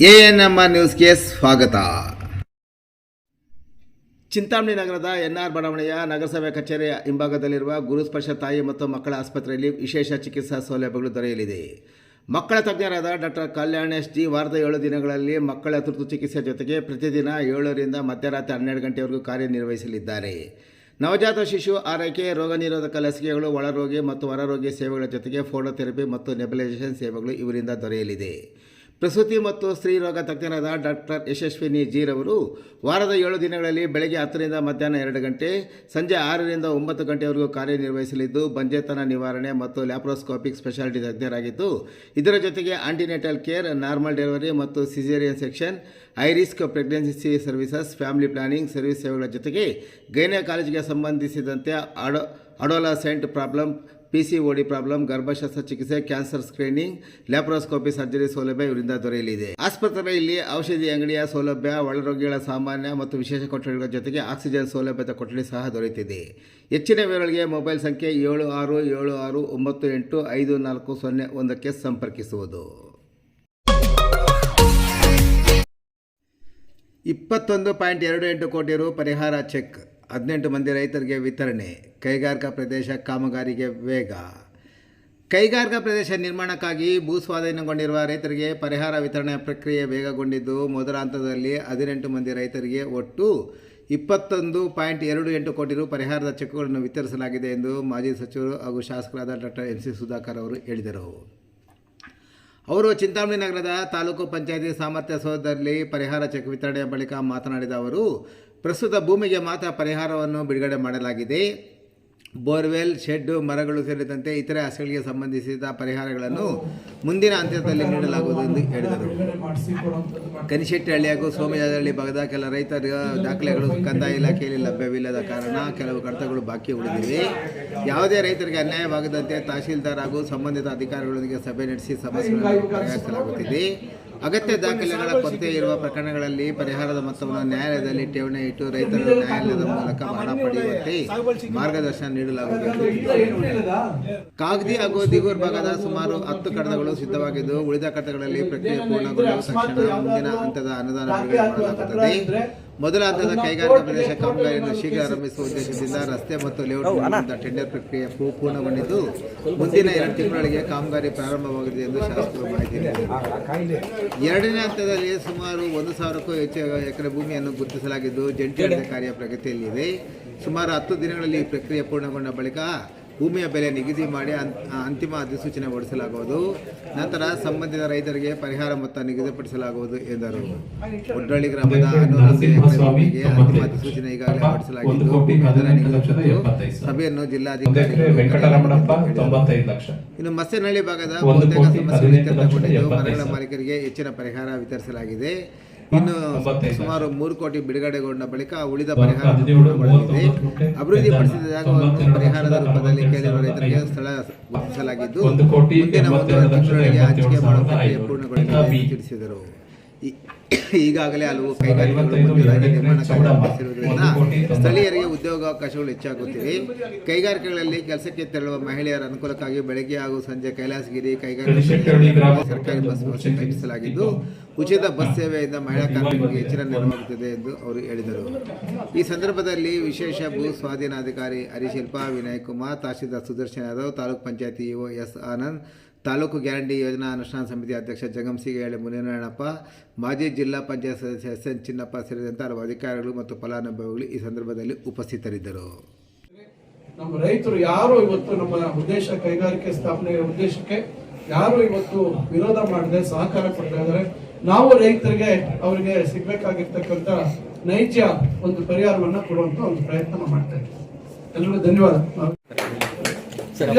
ANMR ನ್ಯೂಸ್ಗೆ ಸ್ವಾಗತ. ಚಿಂತಾಮಣಿ ನಗರದ ಎನ್ಆರ್ ಬಡಾವಣೆಯ ನಗರಸಭೆ ಕಚೇರಿಯ ಹಿಂಭಾಗದಲ್ಲಿರುವ ಗುರುಸ್ಪರ್ಶ ತಾಯಿ ಮತ್ತು ಮಕ್ಕಳ ಆಸ್ಪತ್ರೆಯಲ್ಲಿ ವಿಶೇಷ ಚಿಕಿತ್ಸಾ ಸೌಲಭ್ಯಗಳು ದೊರೆಯಲಿದೆ. ಮಕ್ಕಳ ತಜ್ಞರಾದ ಡಾಕ್ಟರ್ ಕಲ್ಯಾಣ್ ಎಸ್ ಜಿ ವಾರದ 7 ದಿನಗಳಲ್ಲಿ ಮಕ್ಕಳ ತುರ್ತು ಚಿಕಿತ್ಸೆ ಜೊತೆಗೆ ಪ್ರತಿದಿನ 7 ರಿಂದ ಮಧ್ಯರಾತ್ರಿ 12 ಗಂಟೆವರೆಗೂ ಕಾರ್ಯನಿರ್ವಹಿಸಲಿದ್ದಾರೆ. ನವಜಾತ ಶಿಶು ಆರೈಕೆ, ರೋಗ ನಿರೋಧಕ ಲಸಿಕೆಗಳು, ಒಳರೋಗಿ ಮತ್ತು ಹೊರರೋಗಿ ಸೇವೆಗಳ ಜೊತೆಗೆ ಫೋಟೋಥೆರಪಿ ಮತ್ತು ನೆಬುಲೈಸೇಷನ್ ಸೇವೆಗಳು ಇವರಿಂದ ದೊರೆಯಲಿದೆ. ಪ್ರಸೂತಿ ಮತ್ತು ಸ್ತ್ರೀ ರೋಗ ತಜ್ಞರಾದ ಡಾಕ್ಟರ್ ಯಶಸ್ವಿನಿ ಜಿ ರವರು ವಾರದ 7 ದಿನಗಳಲ್ಲಿ ಬೆಳಗ್ಗೆ 10 ರಿಂದ ಮಧ್ಯಾಹ್ನ 2 ಗಂಟೆ, ಸಂಜೆ 6 ರಿಂದ 9 ಗಂಟೆವರೆಗೂ ಕಾರ್ಯನಿರ್ವಹಿಸಲಿದ್ದು, ಬಂಜೆತನ ನಿವಾರಣೆ ಮತ್ತು ಲ್ಯಾಪ್ರೋಸ್ಕೋಪಿಕ್ ಸ್ಪೆಷಾಲಿಟಿ ತಜ್ಞರಾಗಿದ್ದು, ಇದರ ಜೊತೆಗೆ ಆಂಟಿನೆಟಲ್ ಕೇರ್, ನಾರ್ಮಲ್ ಡೆಲಿವರಿ ಮತ್ತು caesarean section, high risk pregnancy services, family planning service ಸೇವೆಗಳ ಜೊತೆಗೆ ಗೈನಕಾಲಜಿಗೆ ಸಂಬಂಧಿಸಿದಂತೆ ಅಡೋಲಸೆಂಟ್ ಪ್ರಾಬ್ಲಮ್, PCOD ಪ್ರಾಬ್ಲಮ್, ಗರ್ಭಶಸ್ತ್ರ ಚಿಕಿತ್ಸೆ, ಕ್ಯಾನ್ಸರ್ ಸ್ಕ್ರೀನಿಂಗ್, ಲ್ಯಾಪ್ರೋಸ್ಕೋಪಿ ಸರ್ಜರಿ ಸೌಲಭ್ಯ ಇವರಿಂದ ದೊರೆಯಲಿದೆ. ಆಸ್ಪತ್ರೆಯಲ್ಲಿ ಔಷಧಿ ಅಂಗಡಿಯ ಸೌಲಭ್ಯ, ಒಳರೋಗಿಗಳ ಸಾಮಾನ್ಯ ಮತ್ತು ವಿಶೇಷ ಕೊಠಡಿಗಳ ಜೊತೆಗೆ ಆಕ್ಸಿಜನ್ ಸೌಲಭ್ಯದ ಕೊಠಡಿ ಸಹ ದೊರೆಯುತ್ತಿದೆ. ಹೆಚ್ಚಿನ ವಿವರಗಳಿಗೆ ಮೊಬೈಲ್ ಸಂಖ್ಯೆ 7676985401ಕ್ಕೆ ಸಂಪರ್ಕಿಸುವುದು. 21.28 ಕೋಟಿ ರು ಪರಿಹಾರ ಚೆಕ್, 18 ಮಂದಿ ರೈತರಿಗೆ ವಿತರಣೆ. ಕೈಗಾರಿಕಾ ಪ್ರದೇಶ ಕಾಮಗಾರಿಗೆ ವೇಗ. ಕೈಗಾರಿಕಾ ಪ್ರದೇಶ ನಿರ್ಮಾಣಕ್ಕಾಗಿ ಭೂ ಸ್ವಾಧೀನಗೊಂಡಿರುವ ರೈತರಿಗೆ ಪರಿಹಾರ ವಿತರಣೆ ಪ್ರಕ್ರಿಯೆ ವೇಗಗೊಂಡಿದ್ದು, ಮೊದಲ ಹಂತದಲ್ಲಿ 18 ಮಂದಿ ರೈತರಿಗೆ ಒಟ್ಟು 21.28 ಕೋಟಿ ರು ಪರಿಹಾರದ ಚೆಕ್ಗಳನ್ನು ವಿತರಿಸಲಾಗಿದೆ ಎಂದು ಮಾಜಿ ಸಚಿವರು ಹಾಗೂ ಶಾಸಕರಾದ ಡಾಕ್ಟರ್ NC ಸುಧಾಕರ್ ಅವರು ಹೇಳಿದರು. ಅವರು ಚಿಂತಾಮಣಿ ನಗರದ ತಾಲೂಕು ಪಂಚಾಯತಿ ಸಾಮರ್ಥ್ಯ ಸೌಧದಲ್ಲಿ ಪರಿಹಾರ ಚೆಕ್ ವಿತರಣೆಯ ಬಳಿಕ ಮಾತನಾಡಿದ ಅವರು, ಪ್ರಸ್ತುತ ಭೂಮಿಗೆ ಮಾತ್ರ ಪರಿಹಾರವನ್ನು ಬಿಡುಗಡೆ ಮಾಡಲಾಗಿದೆ. ಬೋರ್ವೆಲ್, ಶೆಡ್, ಮರಗಳು ಸೇರಿದಂತೆ ಇತರೆ ಆಸ್ತಿಗಳಿಗೆ ಸಂಬಂಧಿಸಿದ ಪರಿಹಾರಗಳನ್ನು ಮುಂದಿನ ಹಂತದಲ್ಲಿ ನೀಡಲಾಗುವುದು ಎಂದು ಹೇಳಿದರು. ಕನಿಶೆಟ್ಟಿಹಳ್ಳಿ ಹಾಗೂ ಸೋಮಯಾಜಹಳ್ಳಿ ಭಾಗದ ಕೆಲ ರೈತರ ದಾಖಲೆಗಳು ಕಂದಾಯ ಇಲಾಖೆಯಲ್ಲಿ ಲಭ್ಯವಿಲ್ಲದ ಕಾರಣ ಕೆಲವು ಕಡತಗಳು ಬಾಕಿ ಉಳಿದಿವೆ. ಯಾವುದೇ ರೈತರಿಗೆ ಅನ್ಯಾಯವಾಗದಂತೆ ತಹಶೀಲ್ದಾರ್ ಹಾಗೂ ಸಂಬಂಧಿತ ಅಧಿಕಾರಿಗಳೊಂದಿಗೆ ಸಭೆ ನಡೆಸಿ ಸಮಸ್ಯೆಗಳನ್ನು ಪರಿಹರಿಸಲಾಗುತ್ತಿದೆ. ಅಗತ್ಯ ದಾಖಲೆಗಳ ಕೊರತೆ ಇರುವ ಪ್ರಕರಣಗಳಲ್ಲಿ ಪರಿಹಾರದ ಮೊತ್ತವನ್ನು ನ್ಯಾಯಾಲಯದಲ್ಲಿ ಠೇವಣಿ ಇಟ್ಟು ರೈತರು ನ್ಯಾಯಾಲಯದ ಮೂಲಕ ಹಣ ಪಡೆಯುವಂತೆ ಮಾರ್ಗದರ್ಶನ ನೀಡಲಾಗುವುದು. ಕಾಗದಿ ಹಾಗೂ ದಿಗೂರ್ ಭಾಗದ ಸುಮಾರು 10 ಕಡತಗಳು ಸಿದ್ಧವಾಗಿದ್ದು, ಉಳಿದ ಕಡತಗಳಲ್ಲಿ ಪ್ರಕ್ರಿಯೆ ಪೂರ್ಣಗೊಂಡ ತಕ್ಷಣ ಮುಂದಿನ ಹಂತದ ಅನುದಾನ ಬಿಡುಗಡೆ ಮಾಡಲಾಗುತ್ತದೆ. ಮೊದಲ ಹಂತದ ಕೈಗಾರಿಕಾ ಪ್ರದೇಶ ಕಾಮಗಾರಿಯನ್ನು ಶೀಘ್ರ ಆರಂಭಿಸುವ ಉದ್ದೇಶದಿಂದ ರಸ್ತೆ ಮತ್ತು ಲೇಔಟ್ ಟೆಂಡರ್ ಪ್ರಕ್ರಿಯೆ ಪೂರ್ಣಗೊಂಡಿದ್ದು, ಮುಂದಿನ 2 ತಿಂಗಳೊಳಗೆ ಕಾಮಗಾರಿ ಪ್ರಾರಂಭವಾಗಿದೆ ಎಂದು ಶಾಸಕರು ಮಾಹಿತಿ ನೀಡಿದರು. ಎರಡನೇ ಹಂತದಲ್ಲಿ ಸುಮಾರು 1,000ಕ್ಕೂ ಹೆಚ್ಚು ಎಕರೆ ಭೂಮಿಯನ್ನು ಗುರುತಿಸಲಾಗಿದ್ದು, ಜಂಟಿ ಕಾರ್ಯ ಪ್ರಗತಿಯಲ್ಲಿದೆ. ಸುಮಾರು 10 ದಿನಗಳಲ್ಲಿ ಈ ಪ್ರಕ್ರಿಯೆ ಪೂರ್ಣಗೊಂಡ ಬಳಿಕ ಭೂಮಿಯ ಬೆಲೆ ನಿಗದಿ ಮಾಡಿ ಅಂತಿಮ ಅಧಿಸೂಚನೆ ಹೊರಡಿಸಲಾಗುವುದು. ನಂತರ ಸಂಬಂಧಿತ ರೈತರಿಗೆ ಪರಿಹಾರ ಮೊತ್ತ ನಿಗದಿಪಡಿಸಲಾಗುವುದು ಎಂದರು. ಒಡ್ರಳ್ಳಿ ಗ್ರಾಮದ 11 ಎಕರೆ ಭೂಮಿಗೆ ಅಂತಿಮ ಅಧಿಸೂಚನೆ ಈಗಾಗಲೇ ಹೊರಡಿಸಲಾಗಿದ್ದು, ಸಭೆಯನ್ನು ಜಿಲ್ಲಾಧಿಕಾರಿ. ಇನ್ನು ಮಸ್ಸೇನಹಳ್ಳಿ ಭಾಗದ ಬಹುತೇಕ ಸಮಸ್ಯೆಗಳು ಇತ್ಯರ್ಥಗೊಂಡಿದ್ದು, ಮರಗಳ ಮಾಲೀಕರಿಗೆ ಹೆಚ್ಚಿನ ಪರಿಹಾರ ವಿತರಿಸಲಾಗಿದೆ. ಇನ್ನು ಸುಮಾರು 3 ಕೋಟಿ ಬಿಡುಗಡೆಗೊಂಡ ಬಳಿಕ ಉಳಿದ ಪರಿಹಾರ ಅಭಿವೃದ್ಧಿಪಡಿಸಿದ ಜಾಗವನ್ನು ಪರಿಹಾರದ ರೂಪದಲ್ಲಿ ಕೇಳಿರುವ ರೈತರಿಗೆ ಸ್ಥಳ ಗುರುತಿಸಲಾಗಿದ್ದು, ಮುಂದಿನ 1 ತಿಂಗಳೊಳಗೆ ಹಂಚಿಕೆ ಮಾಡುವ ಪ್ರಕ್ರಿಯೆ ಪೂರ್ಣಗೊಳ್ಳಲಿದೆ ಎಂದು ತಿಳಿಸಿದರು. ಈಗಾಗಲೇ ಹಲವು ಕೈಗಾರಿಕೆಗಳು ನಿರ್ಮಾಣ ಕಾರ್ಯನಿರ್ವಹಿಸಿರುವುದರಿಂದ ಸ್ಥಳೀಯರಿಗೆ ಉದ್ಯೋಗಾವಕಾಶಗಳು ಹೆಚ್ಚಾಗುತ್ತಿವೆ. ಕೈಗಾರಿಕೆಗಳಲ್ಲಿ ಕೆಲಸಕ್ಕೆ ತೆರಳುವ ಮಹಿಳೆಯರ ಅನುಕೂಲಕ್ಕಾಗಿ ಬೆಳಗ್ಗೆ ಹಾಗೂ ಸಂಜೆ ಕೈಲಾಸಗಿರಿ ಕೈಗಾರಿಕೆ ಸರ್ಕಾರಿ ಬಸ್ ವ್ಯವಸ್ಥೆ ಕಲ್ಪಿಸಲಾಗಿದ್ದು, ಉಚಿತ ಬಸ್ ಸೇವೆಯಿಂದ ಮಹಿಳಾ ಕಾರ್ಮಿಕರಿಗೆ ಹೆಚ್ಚಿನ ನೆರವಾಗುತ್ತಿದೆ ಎಂದು ಅವರು ಹೇಳಿದರು. ಈ ಸಂದರ್ಭದಲ್ಲಿ ವಿಶೇಷ ಭೂ ಸ್ವಾಧೀನಾಧಿಕಾರಿ Harishilpa, Vinay Kumar, tahsildar Sudarshan Yadav, taluk panchayat EO S Anand, taluk guarantee ಯೋಜನಾ ಅನುಷ್ಠಾನ ಸಮಿತಿ ಅಧ್ಯಕ್ಷ ಜಗಂಸಿಗೇಳೆ ಮುನಿನಾರಾಯಣಪ್ಪ, ಮಾಜಿ ಜಿಲ್ಲಾ ಪಂಚಾಯತ್ ಸದಸ್ಯ SN ಚಿನ್ನಪ್ಪ ಸೇರಿದಂತೆ ಹಲವು ಅಧಿಕಾರಿಗಳು ಮತ್ತು ಫಲಾನುಭವಿಗಳು ಈ ಸಂದರ್ಭದಲ್ಲಿ ಉಪಸ್ಥಿತರಿದ್ದರು. ನಮ್ಮ ರೈತರು ಯಾರು ಇವತ್ತು ನಮ್ಮ ಉದ್ದೇಶ ಕೈಗಾರಿಕೆ ಸ್ಥಾಪನೆಯ ಉದ್ದೇಶಕ್ಕೆ ಯಾರು ಇವತ್ತು ವಿರೋಧ ಮಾಡದೆ ಸಹಕಾರ ಕೊಡ್ತಾ ಇದ್ದಾರೆ. ನಾವು ರೈತರಿಗೆ ಅವರಿಗೆ ಸಿಗ್ಬೇಕಾಗಿರ್ತಕ್ಕಂಥ ನೈಜ ಒಂದು ಪರಿಹಾರವನ್ನ ಕೊಡುವಂತ ಒಂದು ಪ್ರಯತ್ನ ಮಾಡ್ತಾ ಇದ್ದೀವಿ. ಎಲ್ಲರಿಗೂ ಧನ್ಯವಾದ.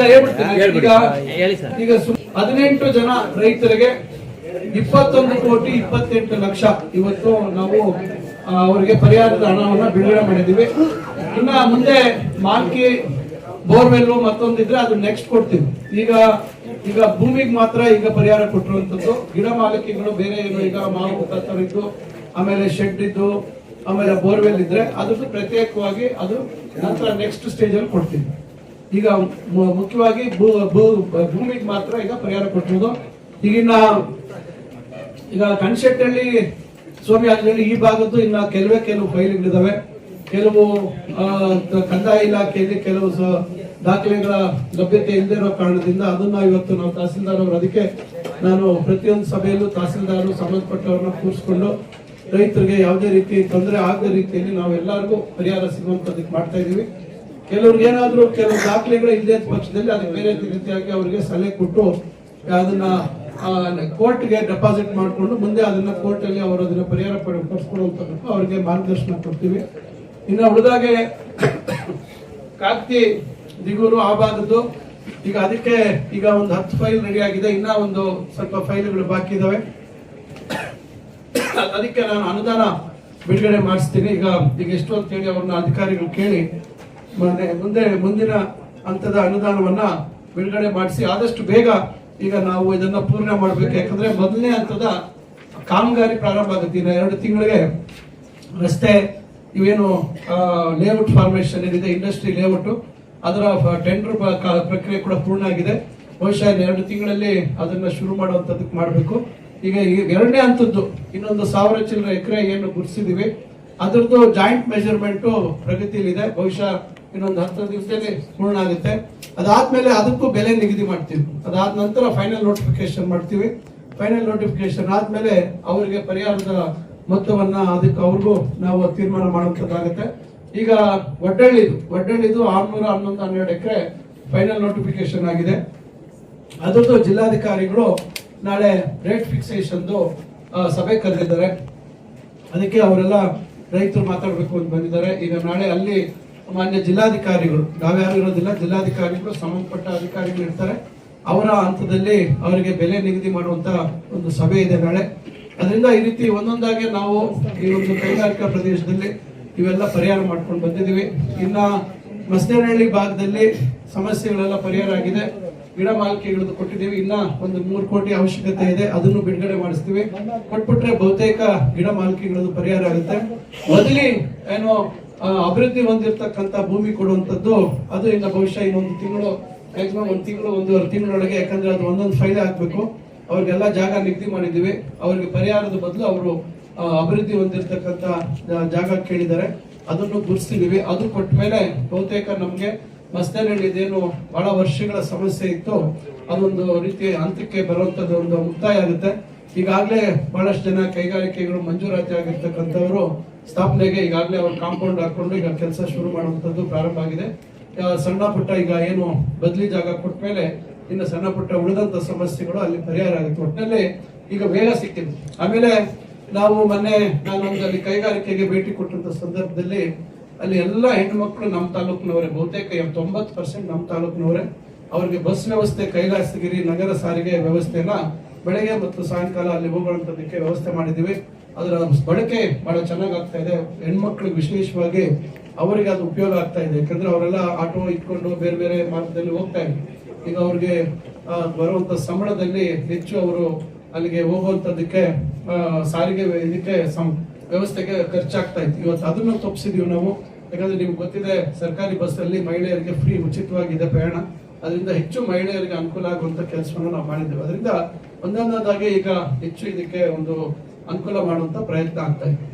ಈಗ 18 ಜನ ರೈತರಿಗೆ 21,28,00,000 ಇವತ್ತು ನಾವು ಅವರಿಗೆ ಪರಿಹಾರದ ಹಣವನ್ನ ಬಿಡುಗಡೆ ಮಾಡಿದೀವಿ. ಇನ್ನ ಮುಂದೆ ಮಾಲ್ಕಿ, ಬೋರ್ವೆಲ್ ಮತ್ತೊಂದಿದ್ರೆ ಅದು ನೆಕ್ಸ್ಟ್ ಕೊಡ್ತೀವಿ. ಈಗ ಭೂಮಿಗೆ ಮಾತ್ರ ಈಗ ಪರಿಹಾರ ಕೊಟ್ಟಿರುವಂತದ್ದು. ಗಿಡ ಮಾಲಕಿಗಳು ಬೇರೆ ಈಗ ಮಾವು ತತ್ತರಿದ್ದು, ಆಮೇಲೆ ಶೆಡ್ ಇದ್ದು, ಆಮೇಲೆ ಬೋರ್ವೆಲ್ ಇದ್ರೆ ಅದಕ್ಕೆ ಪ್ರತ್ಯೇಕವಾಗಿ ಅದು ನಂತರ ನೆಕ್ಸ್ಟ್ ಸ್ಟೇಜ್ ಅಲ್ಲಿ ಕೊಡ್ತೀವಿ. ಈಗ ಮುಖ್ಯವಾಗಿ ಭೂಮಿಗೆ ಮಾತ್ರ ಈಗ ಪರಿಹಾರ ಕೊಟ್ಟಿರೋದು. ಈಗಿನ ಈಗ ಕಣಶೆಟ್ಟಹಳ್ಳಿ ಸ್ವಾಮಿ ಆಂಜನೇಯ ಈ ಭಾಗದ್ದು ಇನ್ನ ಕೆಲವು ಫೈಲ್ಗಳಿದಾವೆ. ಕೆಲವು ಕಂದಾಯ ಇಲಾಖೆಯಲ್ಲಿ ಕೆಲವು ದಾಖಲೆಗಳ ಲಭ್ಯತೆ ಇಲ್ಲದೆ ಇರೋ ಕಾರಣದಿಂದ ಅದನ್ನ ಇವತ್ತು ನಾವು ತಹಸೀಲ್ದಾರ್ ಅವರು, ಅದಕ್ಕೆ ನಾನು ಪ್ರತಿಯೊಂದು ಸಭೆಯಲ್ಲೂ ತಹಸೀಲ್ದಾರ್ ಸಂಬಂಧಪಟ್ಟವ್ರನ್ನ ಕೂರಿಸ್ಕೊಂಡು ರೈತರಿಗೆ ಯಾವುದೇ ರೀತಿ ತೊಂದರೆ ಆಗದ ರೀತಿಯಲ್ಲಿ ನಾವು ಎಲ್ಲರಿಗೂ ಪರಿಹಾರ ಸಿಗುವಂತದಕ್ಕೆ ಮಾಡ್ತಾ ಇದೀವಿ. ಕೆಲವ್ರಿಗೆ ಏನಾದ್ರು ಕೆಲವು ದಾಖಲೆಗಳು ಇಲ್ಲದೆ ಪಕ್ಷದಲ್ಲಿ ಅದಕ್ಕೆ ಬೇರೆ ರೀತಿಯಾಗಿ ಅವರಿಗೆ ಸಲಹೆ ಕೊಟ್ಟು ಅದನ್ನ ಕೋರ್ಟ್ಗೆ ಡೆಪಾಸಿಟ್ ಮಾಡಿಕೊಂಡು ಮುಂದೆ ಅದನ್ನ ಕೋರ್ಟ್ ಅಲ್ಲಿ ಅವರು ಅದನ್ನ ಪರಿಹಾರ ಪಡಿಸ್ಕೊಡುವಂತದಕ್ಕೂ ಅವರಿಗೆ ಮಾರ್ಗದರ್ಶನ ಕೊಡ್ತೀವಿ. ಇನ್ನು ಉಳಿದಾಗೆ ಕಾಕ್ತಿ ದಿಗೂರು ಆ ಭಾಗದ್ದು ಈಗ ಅದಕ್ಕೆ ಈಗ ಒಂದು 10 ಫೈಲ್ ರೆಡಿ ಆಗಿದೆ. ಇನ್ನ ಒಂದು ಸ್ವಲ್ಪ ಫೈಲ್ಗಳು ಬಾಕಿ ಇದಾವೆ. ಅದಕ್ಕೆ ನಾನು ಅನುದಾನ ಬಿಡುಗಡೆ ಮಾಡಿಸ್ತೀನಿ. ಈಗ ಎಷ್ಟು ಅಂತ ಹೇಳಿ ಅವ್ರನ್ನ ಅಧಿಕಾರಿಗಳು ಕೇಳಿ ಮುಂದಿನ ಹಂತದ ಅನುದಾನವನ್ನ ಬಿಡುಗಡೆ ಮಾಡಿಸಿ ಆದಷ್ಟು ಬೇಗ ಈಗ ನಾವು ಇದನ್ನ ಪೂರ್ಣ ಮಾಡ್ಬೇಕು. ಯಾಕಂದ್ರೆ ಮೊದಲನೇ ಹಂತದ ಕಾಮಗಾರಿ ಪ್ರಾರಂಭ ಆಗುತ್ತೆ. ಇನ್ನು 2 ತಿಂಗಳಿಗೆ ರಸ್ತೆ ಇವೇನು ಲೇಔಟ್ ಫಾರ್ಮೇಶನ್ ಏನಿದೆ, ಇಂಡಸ್ಟ್ರಿ ಲೇಔಟ್, ಅದರ ಟೆಂಡರ್ ಪ್ರಕ್ರಿಯೆ ಕೂಡ ಪೂರ್ಣ ಆಗಿದೆ. ಬಹುಶಃ 2 ತಿಂಗಳಲ್ಲಿ ಅದನ್ನ ಶುರು ಮಾಡುವಂತದಕ್ಕೆ ಮಾಡಬೇಕು. ಈಗ 2ನೇ ಹಂತದ್ದು ಇನ್ನೊಂದು 1000 ಚಿಲ್ಲರೆ ಎಕರೆ ಏನು ಗುರುತಿಸಿದೀವಿ ಅದರದ್ದು ಜಾಯಿಂಟ್ ಮೆಜರ್ಮೆಂಟ್ ಪ್ರಗತಿಯಲ್ಲಿದೆ. ಬಹುಶಃ ಇನ್ನೊಂದು 10 ದಿವಸದಲ್ಲಿ ಪೂರ್ಣ ಆಗುತ್ತೆ. ಅದಾದ್ಮೇಲೆ ಅದಕ್ಕೂ ಬೆಲೆ ನಿಗದಿ ಮಾಡ್ತೀವಿ. ಅದಾದ ನಂತರ ಫೈನಲ್ ನೋಟಿಫಿಕೇಶನ್ ಮಾಡ್ತೀವಿ. ಫೈನಲ್ ನೋಟಿಫಿಕೇಶನ್ ಆದ್ಮೇಲೆ ಅವರಿಗೆ ಪರಿಹಾರದ ಮೊತ್ತವನ್ನ ಅದಕ್ಕೆ ಅವ್ರಿಗೂ ನಾವು ತೀರ್ಮಾನ ಮಾಡುವಂತದ್ದಾಗುತ್ತೆ. ಈಗ ಒಡ್ಡಳ್ಳಿದು 611 12 ಎಕರೆ ಫೈನಲ್ ನೋಟಿಫಿಕೇಶನ್ ಆಗಿದೆ. ಅದರದ್ದು ಜಿಲ್ಲಾಧಿಕಾರಿಗಳು ನಾಳೆ ರೇಟ್ ಫಿಕ್ಸೇಷನ್ ಸಭೆ ಕರೆದಿದ್ದಾರೆ. ಅದಕ್ಕೆ ಅವರೆಲ್ಲ ರೈತರು ಮಾತಾಡಬೇಕು ಅಂತ ಬಂದಿದ್ದಾರೆ. ಈಗ ನಾಳೆ ಅಲ್ಲಿ ಮಾನ್ಯ ಜಿಲ್ಲಾಧಿಕಾರಿಗಳು, ನಾವ್ಯಾರು ಇರೋದಿಲ್ಲ, ಜಿಲ್ಲಾಧಿಕಾರಿಗಳು ಸಂಬಂಧಪಟ್ಟ ಅಧಿಕಾರಿಗಳು ಇರ್ತಾರೆ. ಅವರ ಹಂತದಲ್ಲಿ ಅವರಿಗೆ ಬೆಲೆ ನಿಗದಿ ಮಾಡುವಂತ ಒಂದು ಸಭೆ ಇದೆ ನಾಳೆ. ಅದರಿಂದ ಈ ರೀತಿ ಒಂದೊಂದಾಗಿ ನಾವು ಈ ಒಂದು ಕೈಗಾರಿಕಾ ಪ್ರದೇಶದಲ್ಲಿ ಇವೆಲ್ಲ ಪರಿಹಾರ ಮಾಡ್ಕೊಂಡು ಬಂದಿದ್ದೀವಿ. ಇನ್ನ ಮಸ್ನೇನಹಳ್ಳಿ ಭಾಗದಲ್ಲಿ ಸಮಸ್ಯೆಗಳೆಲ್ಲ ಪರಿಹಾರ ಆಗಿದೆ. ಗಿಡ ಮಾಲಿಕೆಗಳದ್ದು ಕೊಟ್ಟಿದ್ದೀವಿ. ಇನ್ನ ಒಂದು 3 ಕೋಟಿ ಅವಶ್ಯಕತೆ ಇದೆ, ಅದನ್ನು ಬಿಡುಗಡೆ ಮಾಡಿಸ್ತೀವಿ. ಕೊಟ್ಬಿಟ್ರೆ ಬಹುತೇಕ ಗಿಡ ಮಾಲಿಕೆಗಳದ್ದು ಪರಿಹಾರ ಆಗುತ್ತೆ. ಮೊದಲಿ ಏನೋ ಅಭಿವೃದ್ಧಿ ಹೊಂದಿರತಕ್ಕಂತ ಭೂಮಿ ಕೊಡುವಂತದ್ದು ಅದು ಇನ್ನು ಬಹುಶಃ ಇನ್ನೊಂದು ತಿಂಗಳು, ಮ್ಯಾಕ್ಸಿಮಮ್ 1 ತಿಂಗಳು 1.5 ತಿಂಗಳೊಳಗೆ, ಯಾಕಂದ್ರೆ ಅದು ಒಂದೊಂದು ಫೈಲ್ ಹಾಕ್ಬೇಕು. ಅವ್ರಿಗೆಲ್ಲ ಜಾಗ ನಿಗದಿ ಮಾಡಿದ್ದೀವಿ. ಅವರಿಗೆ ಪರಿಹಾರದ ಬದಲು ಅವರು ಅಭಿವೃದ್ಧಿ ಹೊಂದಿರತಕ್ಕಂತ ಜಾಗ ಕೇಳಿದ್ದಾರೆ, ಅದನ್ನು ಗುರುತಿಸಿದೀವಿ. ಅದು ಕೊಟ್ಟ ಮೇಲೆ ಬಹುತೇಕ ನಮ್ಗೆ ಮಸ್ನೇನಹಳ್ಳಿ ಇದೇನು ಬಹಳ ವರ್ಷಗಳ ಸಮಸ್ಯೆ ಇತ್ತು ಅದೊಂದು ರೀತಿ ಹಂತಕ್ಕೆ ಬರುವಂತದ್ದು ಒಂದು ಮುಕ್ತಾಯ ಆಗುತ್ತೆ. ಈಗಾಗಲೇ ಬಹಳಷ್ಟು ಜನ ಕೈಗಾರಿಕೆಗಳು ಮಂಜೂರಾತಿ ಆಗಿರ್ತಕ್ಕಂಥವರು ಸ್ಥಾಪನೆಗೆ ಈಗಾಗಲೇ ಅವ್ರು ಕಾಂಪೌಂಡ್ ಹಾಕೊಂಡು ಈಗ ಕೆಲಸ ಶುರು ಮಾಡುವಂತದ್ದು ಪ್ರಾರಂಭ ಆಗಿದೆ. ಸಣ್ಣ ಪುಟ್ಟ ಈಗ ಏನು ಬದಲಿ ಜಾಗ ಕೊಟ್ಟ ಮೇಲೆ ಇನ್ನು ಸಣ್ಣ ಪುಟ್ಟ ಉಳಿದಂತ ಸಮಸ್ಯೆಗಳು ಅಲ್ಲಿ ಪರಿಹಾರ ಆಗುತ್ತೆ. ಒಟ್ಟಿನಲ್ಲಿ ಈಗ ಬೇಗ ಸಿಕ್ಕಿದೆ. ಆಮೇಲೆ ನಾವು ಮೊನ್ನೆ ನಾನೊಂದು ಅಲ್ಲಿ ಕೈಗಾರಿಕೆಗೆ ಭೇಟಿ ಕೊಟ್ಟಂತ ಸಂದರ್ಭದಲ್ಲಿ ಅಲ್ಲಿ ಎಲ್ಲ ಹೆಣ್ಣುಮಕ್ಕಳು ನಮ್ಮ ತಾಲೂಕಿನವರೇ, ಬಹುತೇಕ 90% ನಮ್ಮ ತಾಲೂಕಿನವರೇ. ಅವರಿಗೆ ಬಸ್ ವ್ಯವಸ್ಥೆ, ಕೈಲಾಸಗಿರಿ ನಗರ ಸಾರಿಗೆ ವ್ಯವಸ್ಥೆನ ಬೆಳಗ್ಗೆ ಮತ್ತು ಸಾಯಂಕಾಲ ಅಲ್ಲಿ ಹೋಗುವಂತದಕ್ಕೆ ವ್ಯವಸ್ಥೆ ಮಾಡಿದೀವಿ. ಅದರ ಬಳಕೆ ಬಹಳ ಚೆನ್ನಾಗಿ ಆಗ್ತಾ ಇದೆ. ಹೆಣ್ಮಕ್ಳಿಗೆ ವಿಶೇಷವಾಗಿ ಅವರಿಗೆ ಅದು ಉಪಯೋಗ ಆಗ್ತಾ ಇದೆ. ಯಾಕಂದ್ರೆ ಅವರೆಲ್ಲ ಆಟೋ ಇಟ್ಕೊಂಡು ಬೇರೆ ಬೇರೆ ಮಾರ್ಗದಲ್ಲಿ ಹೋಗ್ತಾ ಇದ್ರು. ಈಗ ಅವ್ರಿಗೆ ಬರುವಂತ ಸಂಬಳದಲ್ಲಿ ಹೆಚ್ಚು ಅವರು ಅಲ್ಲಿಗೆ ಹೋಗುವಂತದಕ್ಕೆ ಸಾರಿಗೆ ಇದಕ್ಕೆ ವ್ಯವಸ್ಥೆಗೆ ಖರ್ಚಾಗ್ತಾ ಇತ್ತು. ಇವತ್ತು ಅದನ್ನು ತಪ್ಪಿಸಿದೀವಿ ನಾವು. ಯಾಕಂದ್ರೆ ನಿಮ್ಗೆ ಗೊತ್ತಿದೆ, ಸರ್ಕಾರಿ ಬಸ್ ಅಲ್ಲಿ ಮಹಿಳೆಯರಿಗೆ ಫ್ರೀ ಉಚಿತವಾಗಿದೆ ಪ್ರಯಾಣ. ಅದರಿಂದ ಹೆಚ್ಚು ಮಹಿಳೆಯರಿಗೆ ಅನುಕೂಲ ಆಗುವಂತ ಕೆಲಸವನ್ನು ನಾವು ಮಾಡಿದ್ದೇವೆ. ಅದರಿಂದ ಒಂದೊಂದಾಗಿ ಈಗ ಹೆಚ್ಚು ಇದಕ್ಕೆ ಒಂದು ಅನುಕೂಲ ಮಾಡುವಂತ ಪ್ರಯತ್ನ ಆಗ್ತಾ ಇದೆ.